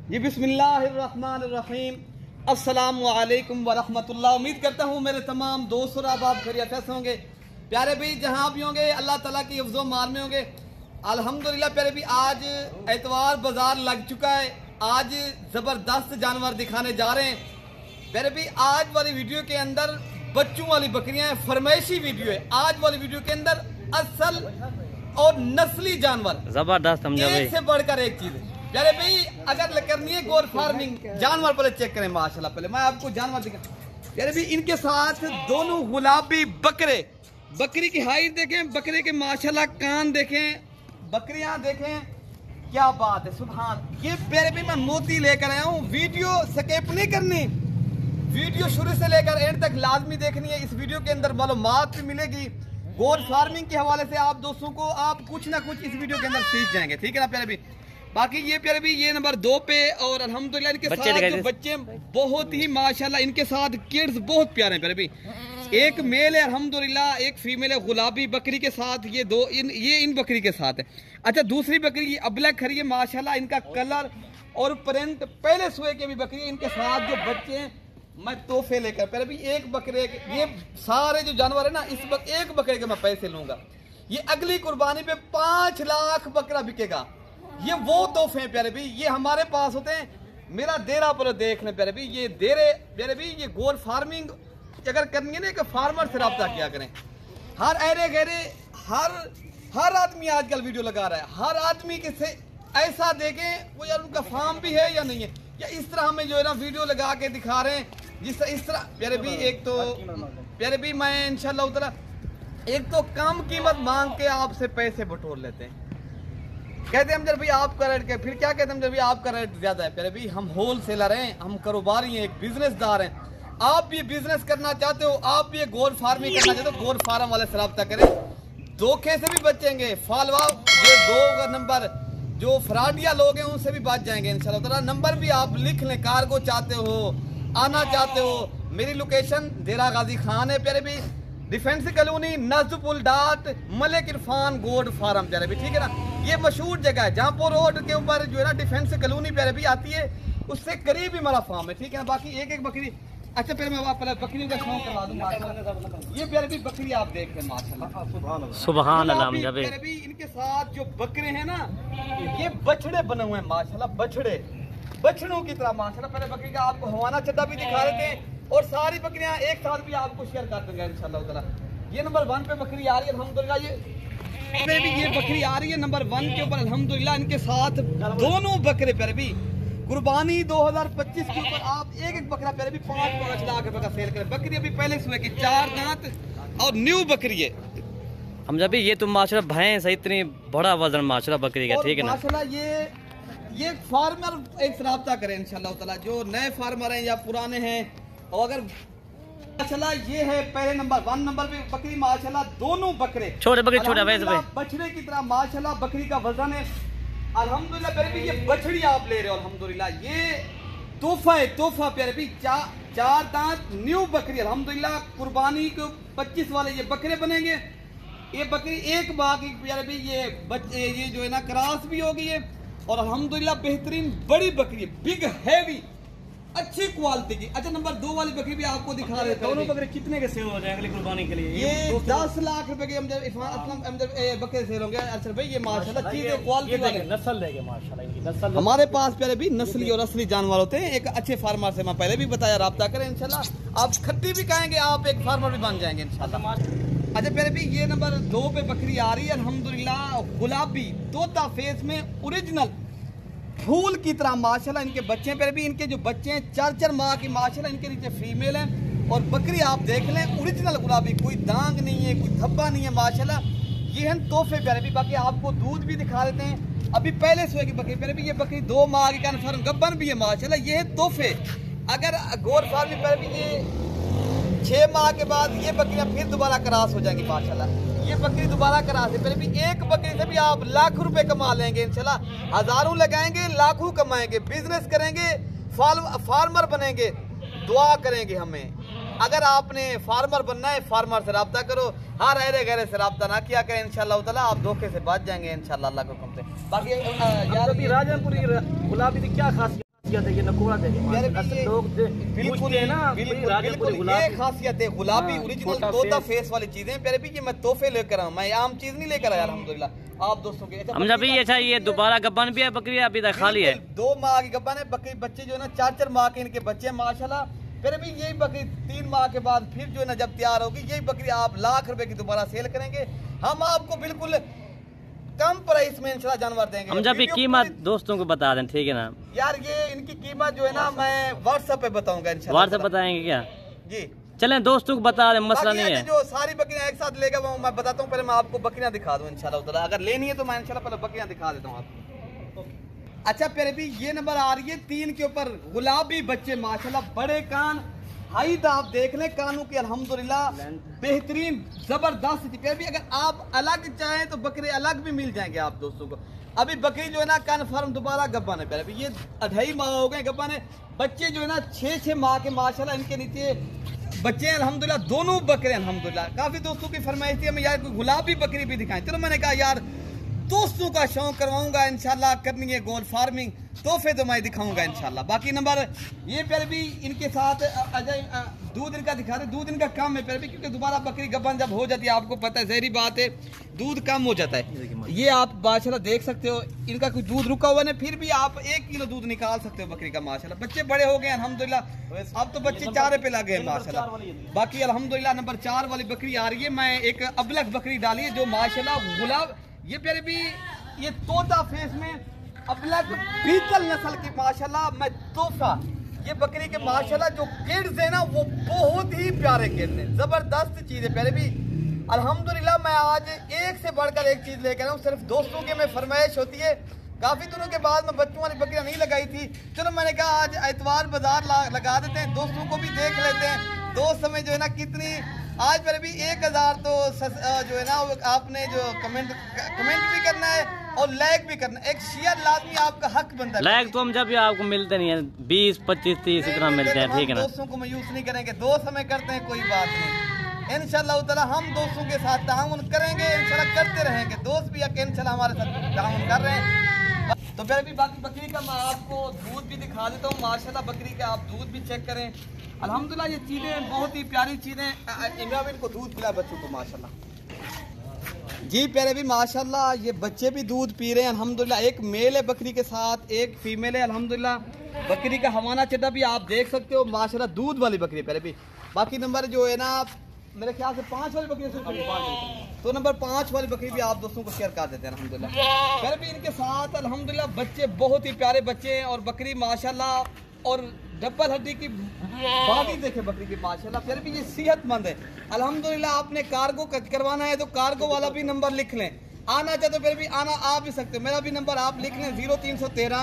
जी बिस्मिल्लाहिर्रहमानिर्रहीम, अस्सलामु अलैकुम वरहमतुल्लाह। उम्मीद करता हूँ मेरे तमाम दोस्त और आप खैरियत से होंगे। प्यारे भाई जहाँ भी होंगे अल्लाह ताला की हिफ्ज़ो मान में होंगे। अल्हम्दुलिल्लाह प्यारे भाई आज एतवार बाजार लग चुका है। आज ज़बरदस्त जानवर दिखाने जा रहे हैं। प्यारे भाई आज वाली वीडियो के अंदर बच्चों वाली बकरियाँ फरमाइशी वीडियो है। आज वाली वीडियो के अंदर असल और नस्ली जानवर जबरदस्त, एक से बढ़कर एक चीज है। प्यारे भाई अगर करनी है गोर फार्मिंग, जानवर पहले चेक करें माशाल्लाह। पहले मैं आपको जानवर दिखा। प्यारे भाई इनके साथ दोनों गुलाबी बकरे, बकरी की हाइट देखें, बकरे के माशाल्लाह कान देखें, बकरियां देखें, क्या बात है सुभान। ये प्यारे भाई मैं मोती लेकर आया हूँ। वीडियो स्किप नहीं करनी, वीडियो शुरू से लेकर एंड तक लाजमी देखनी है। इस वीडियो के अंदर मालूमात भी मिलेगी गोर फार्मिंग के हवाले से। आप दोस्तों को आप कुछ ना कुछ इस वीडियो के अंदर सीख जाएंगे, ठीक है ना प्यारे भाई। बाकी ये प्यारे भाई ये नंबर 2 पे और अल्हम्दुलिल्लाह इनके साथ जो बच्चे बहुत ही माशाल्लाह, इनके साथ किड्स बहुत प्यारे हैं प्यारे भाई। एक मेल है अल्हम्दुलिल्लाह, एक फीमेल है गुलाबी बकरी के साथ। ये दो इन बकरी के साथ है। अच्छा दूसरी बकरी ये अबलक खरी है माशाल्लाह, इनका कलर और प्रिंट पहले सोए के भी बकरी है। इनके साथ जो बच्चे हैं मैं तोहफे लेकर प्यारे भाई एक बकरे ये सारे जो जानवर है ना, एक बकरे के मैं पैसे लूंगा। ये अगली कुर्बानी पे 5 लाख बकरा बिकेगा। ये वो तोहफे हैं प्यारे भाई, ये हमारे पास होते हैं। मेरा डेरा पर देख लें प्यारे भाई, ये डेरे प्यारे भाई ये गोर फार्मिंग अगर करनी है ना कि फार्मर से रब्ता किया करें। हर अरे गहरे हर आदमी आजकल वीडियो लगा रहा है। हर आदमी के से ऐसा देखें वो यार उनका फार्म भी है या नहीं है, या इस तरह हमें जो है ना वीडियो लगा के दिखा रहे हैं जिस इस तरह प्यारे भाई। एक तो प्यारे भाई मैं इंशाल्लाह उतरा एक तो कम कीमत मांग के आपसे पैसे बटोर लेते हैं। कहते हैं भाई आपका रेट क्या, फिर क्या कहते हैं भाई आपका रेट ज्यादा है। प्यारे भाई हम होलसेलर हैं, हम कारोबारी हैं, एक बिजनेसदार हैं। आप भी बिजनेस करना चाहते हो, आप भी गोर फार्मिंग करना चाहते हो, गोर फार्म वाले से रब्ता करें। धोखे से भी बचेंगे, फालवा ये 2 नंबर जो फ्रॉडिया लोग हैं उनसे भी बच जाएंगे इंशाल्लाह ताला। नंबर भी आप लिख लें, कार्गो चाहते हो, आना चाहते हो, मेरी लोकेशन डेरा गाजी खान है प्यारे भाई, डिफेंस कॉलोनी नजपुल डाट मलिक इरफान गोड फार्म प्यारे भाई, ठीक है ना। ये मशहूर जगह है, जहाँपुर रोड के ऊपर जो है ना डिफेंस कॉलोनी प्यारे भाई आती है, उससे करीब ही मेरा फार्म है, ठीक है ना। बाकी एक बकरी। अच्छा फिर मैं पहले बकरी का शौक करवा दूंगा। ये प्यारे भाई बकरी आप देख रहे हैं माशाल्लाह सुभान अल्लाह। प्यारे भाई इनके साथ जो बकरे हैं ना, ये बछड़े बने हुए हैं माशाल्लाह, बछड़ों की तरह माशाल्लाह। पहले बकरी का आपको हवाना चड्डा भी दिखा रहे थे और सारी बकरियां एक साथ भी आपको शेयर कर देंगे इंशाल्लाह ताला। ये नंबर 1 पे बकरी आ रही है अल्हम्दुलिल्लाह। ये बकरी आ रही है नंबर 1 के ऊपर अल्हम्दुलिल्लाह। इनके साथ दोनों बकरे प्यारे भी कुर्बानी 2025 के ऊपर आप एक बकरा प्यारे भी 5-5 लाख रुपए का सेल करें। बकरी अभी पहले सुबह की 4 दांत और न्यू बकरी है। हम जब ये तुम माशाल्लाह भैंस है, इतनी बड़ा वजन माशाल्लाह बकरी का, ठीक है ना माशाल्लाह। ये फार्मर एक राब्ता करें इंशाल्लाह ताला, जो नए फार्मर हैं या पुराने हैं। और अगर माशाल्लाह ये है पहले नंबर 1 नंबर पे बकरी माशाल्लाह, दोनों बकरे छोटे बकरे छोटे बछड़े की तरह माशाल्लाह। बकरी का वजन है अल्हम्दुलिल्लाह प्यारे भी। ये बछड़ी आप ले रहे हो अल्हम्दुलिल्लाह, ये तोहफा है, तोहफा प्यारे भी। 4 दांत न्यू बकरी अल्हम्दुलिल्लाह। कुर्बानी को 25 वाले ये बकरे बनेंगे। ये बकरी एक बाग प्यारे भी ये जो है ना क्रॉस भी होगी ये, और अल्हम्दुलिल्लाह बेहतरीन बड़ी बकरी है, बिग हैवी अच्छी क्वालिटी की। अच्छा नंबर 2 वाली बकरी भी आपको दिखा रहे हैं। दोनों बकरे कितने के सेल हो जाएंगे अगली कुर्बानी के लिए? ये 10 लाख रुपए के बकरे सेल होंगे। अच्छा भाई ये माशाल्लाह चीजें क्वालिटी वाले नस्ल देंगे माशाल्लाह, इनकी नस्ल हमारे पास प्यारे भी नस्ली और असली जानवर होते हैं। एक अच्छे फार्मर से मैं पहले भी बताया रब्ता करें इंशाल्लाह। आप खट्टी भी खाएंगे, आप एक फार्मर भी बन जाएंगे इंशाल्लाह। अच्छा प्यारे भी ये नंबर 2 पे बकरी आ रही है अल्हम्दुलिल्लाह, गुलाबी तोता फेस में ओरिजिनल फूल की तरह माशाल्लाह। इनके बच्चे प्यारे भी, इनके जो बच्चे हैं 4 माह की माशाल्लाह। इनके नीचे फीमेल हैं और बकरी आप देख लें ओरिजिनल गुलाबी, कोई दांग नहीं है, कोई धब्बा नहीं है माशाल्लाह। ये हैं तोहफे प्यारे भी। बाकी आपको दूध भी दिखा देते हैं। अभी पहले सोए की बकरी प्यारे भी, ये बकरी 2 माह की कन्फर्म गब्बन भी है माशाल्लाह। ये है तोहफे। अगर गोर फार्मिंग प्यारे भी ये 6 माह के बाद ये बकरियां फिर दोबारा क्रॉस हो जाएंगी माशाल्लाह। ये बकरी दोबारा क्रॉस है पहले भी। एक बकरी से भी आप लाख रुपए कमा लेंगे इंशाल्लाह। हजारों लगाएंगे, लाखों कमाएंगे, बिजनेस करेंगे, फार्मर बनेंगे। दुआ करेंगे हमें। अगर आपने फार्मर बनना है, फार्मर से रब्ता करो, हर अरे गहरे से रब्ता ना किया करें इंशाल्लाह ताला, आप धोखे से बच जाएंगे इंशाल्लाह अल्लाह के हुक्म से। बाकी यार राजनपुरी गुलाबी की क्या खासियत? क्या देखिए नकोड़ा यार देखिए ये लोग बिल्कुल पूछते हैं ना बिल्कुल राजा बिल्कुल गुलाब ये खासियत है गुलाबी हाँ, ओरिजिनल छोटा तोता फेस। फेस वाली चीजें प्यारे भी ये मैं तोहफे लेकर आऊं, मैं आम चीज नहीं लेकर आया अल्हम्दुलिल्लाह आप दोस्तों के। अच्छा, हमजा भी अच्छा ये दोबारा गब्बन भी है बकरी अभी तक खाली है। बिल्कुल, 2 माह की गब्बन है बकरी, बच्चे जो है ना 4-4 माह के इनके बच्चे हैं माशाल्लाह। फिर भी यही बकरी 3 माह के बाद फिर जो है ना जब तैयार होगी यही बकरी आप लाख रुपए की दोबारा सेल करेंगे। हम आपको बिल्कुल कम प्राइस में इंशाल्लाह जानवर देंगे। हमजा भी कीमत दोस्तों को बता दें, ठीक है ना? यार ये इनकी कीमत जो है ना मैं व्हाट्सएप पे बताऊंगा इंशाल्लाह। व्हाट्सएप बताएंगे क्या? जी चलें दोस्तों को बता दें, मसला बाकी नहीं है। जो सारी बकरियां एक साथ लेगा वो मैं बताता हूँ। पहले मैं आपको बकरियां दिखा दूं इंशाल्लाह ताला, अगर लेनी है तो मैं इंशाल्लाह पहले बकरियां दिखा देता हूँ आपको। अच्छा प्यारे भी ये नंबर आ रही है 3 के ऊपर गुलाबी बच्चे माशाल्लाह, बड़े कान, हाइट आप देख लें कानों की अल्हम्दुलिल्लाह बेहतरीन जबरदस्त। प्यारे भी अगर आप अलग चाहें तो बकरे अलग भी मिल जाएंगे आप दोस्तों को। अभी बकरी जो है ना कन्फर्म दोबारा गब्बन है प्यारे भी, ये 2.5 माह हो गए गब्बन है। बच्चे जो है ना 6-6 माह के माशाल्लाह इनके नीचे बच्चे हैं अल्हम्दुलिल्लाह, दोनों बकरे अल्हम्दुलिल्लाह। काफी दोस्तों की फरमाइश थी हमें यार कोई गुलाबी बकरी भी दिखाएं, चलो मैंने कहा यार दोस्तों का शौक करवाऊंगा इंशाल्लाह, करनी है गोल फार्मिंग तोहफे तो मैं दिखाऊंगा इंशाल्लाह। बाकी नंबर ये प्यारे भी इनके साथ अजय दूध इनका दिखा रहे, दूध इनका कम है प्यारे भी क्योंकि दोबारा बकरी गब्बन जब हो जाती है आपको पता है जहरी बात है दूध कम हो जाता है। ये आप माशाल्लाह देख सकते हो इनका कोई दूध रुका हुआ नहीं, फिर भी आप 1 किलो दूध निकाल सकते हो बकरी का माशाल्लाह। बच्चे बड़े हो गए अल्हम्दुलिल्लाह, अब तो बच्चे चारे पे लगे हैं माशाल्लाह। बाकी अल्हम्दुलिल्लाह नंबर 4 वाली बकरी आ रही है, मैं एक अबलग बकरी डाली है जो माशाल्लाह गुलाब, ये प्यारे भी ये तोता फेस में अबलग बीतल नस्ल की माशाल्लाह मैं तोहफा, ये बकरी के माशाल्लाह जो किड्स है ना वो बहुत ही प्यारे किड्स हैं, जबरदस्त चीज है प्यारे भी अल्हम्दुलिल्लाह। मैं आज एक से बढ़कर एक चीज लेकर आया हूँ, सिर्फ दोस्तों के में फरमाइश होती है, काफी दिनों के बाद मैं बच्चों वाली बकरियां नहीं लगाई थी, चलो मैंने कहा आज एतवार बाजार लगा देते हैं, दोस्तों को भी देख लेते हैं। दोस्त हमें जो है ना कितनी आज मेरे भी 1000 तो जो है ना आपने जो कमेंट भी करना है और लाइक भी करना है, एक शेयर लाजमी आपका हक बनता है। लाइक तो हम जब भी आपको मिलते नहीं है 20, 25, 30 इतना मिलते हैं, ठीक है ना? दोस्तों को मायूस नहीं करेंगे, दोस्त हमें करते हैं कोई बात नहीं, इंशाल्लाह ताला हम दोस्तों के साथ ताउन करेंगे, इंशाल्लाह करते रहेंगे, दोस्त भी इंशाल्लाह हमारे साथ ताउन कर रहे हैं। तो फिर भी बाकी बकरी का मैं आपको दूध भी दिखा देता हूँ माशाल्लाह, बकरी का आप दूध भी चेक करें अल्हम्दुलिल्लाह, ये चीज़ें बहुत ही प्यारी चीज़ें। इमरान इनको दूध पिला बच्चों को माशाल्लाह, जी प्यारे भी माशाल्लाह ये बच्चे भी दूध पी रहे हैं अल्हम्दुलिल्लाह। एक मेल है बकरी के साथ एक फीमेल है अल्हम्दुलिल्लाह। बकरी का हवाना चड्डा भी आप देख सकते हो माशाल्लाह, दूध वाली बकरी प्यारे भी। बाकी नंबर जो है ना मेरे ख्याल से 5 वाली बकरी तो नंबर 5 वाली बकरी भी आप दोस्तों को शेयर कर देते हैं अल्हम्दुलिल्लाह। प्यारे भी इनके साथ अल्हम्दुलिल्लाह बच्चे बहुत ही प्यारे बच्चे हैं और बकरी माशाल्लाह और डबल हड्डी की बॉडी देखे बकरी की माशाल्लाह, फिर भी ये सेहतमंद है अल्हम्दुलिल्लाह। आपने कार्गो करवाना है तो कार्गो वाला भी नंबर लिख लें, आना चाहते तो फिर भी आना आ भी सकते हो, मेरा भी नंबर आप लिख लें 0313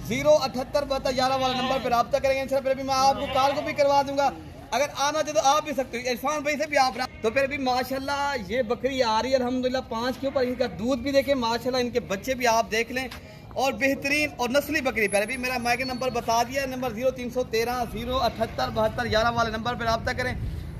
078 11 वाला नंबर पर रब्ता करेंगे इंशाल्लाह, फिर भी मैं आपको कार्गो भी करवा दूंगा। अगर आना चाहे तो आप भी सकते हो, इरफान भाई से भी आप तो फिर भी माशाल्लाह ये बकरी आ रही है अल्हम्दुलिल्लाह 5 के ऊपर। इनका दूध भी देखें माशाल्लाह, इनके बच्चे भी आप देख लें और बेहतरीन और नस्ली बकरी पहले भी मेरा माइक नंबर बता दिया, नंबर 0313 078 72 11 वाले नंबर पर रब्ता करें।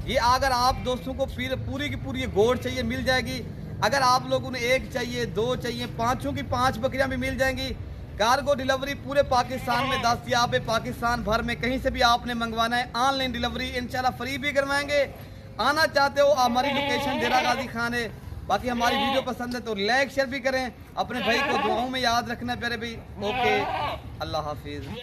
ये अगर आप दोस्तों को पूरी की पूरी गोड़ चाहिए मिल जाएगी, अगर आप लोगों ने 1 चाहिए 2 चाहिए 5 की 5 बकरियां भी मिल जाएंगी। कार्गो डिलीवरी पूरे पाकिस्तान में दस्तयाब है, पाकिस्तान भर में कहीं से भी आपने मंगवाना है ऑनलाइन डिलीवरी इंशाल्लाह फ्री भी करवाएंगे। आना चाहते हो हमारी लोकेशन डेरा गाजी खान है। बाकी हमारी वीडियो पसंद है तो लाइक शेयर भी करें, अपने भाई को दुआओं में याद रखना प्यारे भाई। ओके, अल्लाह हाफिज।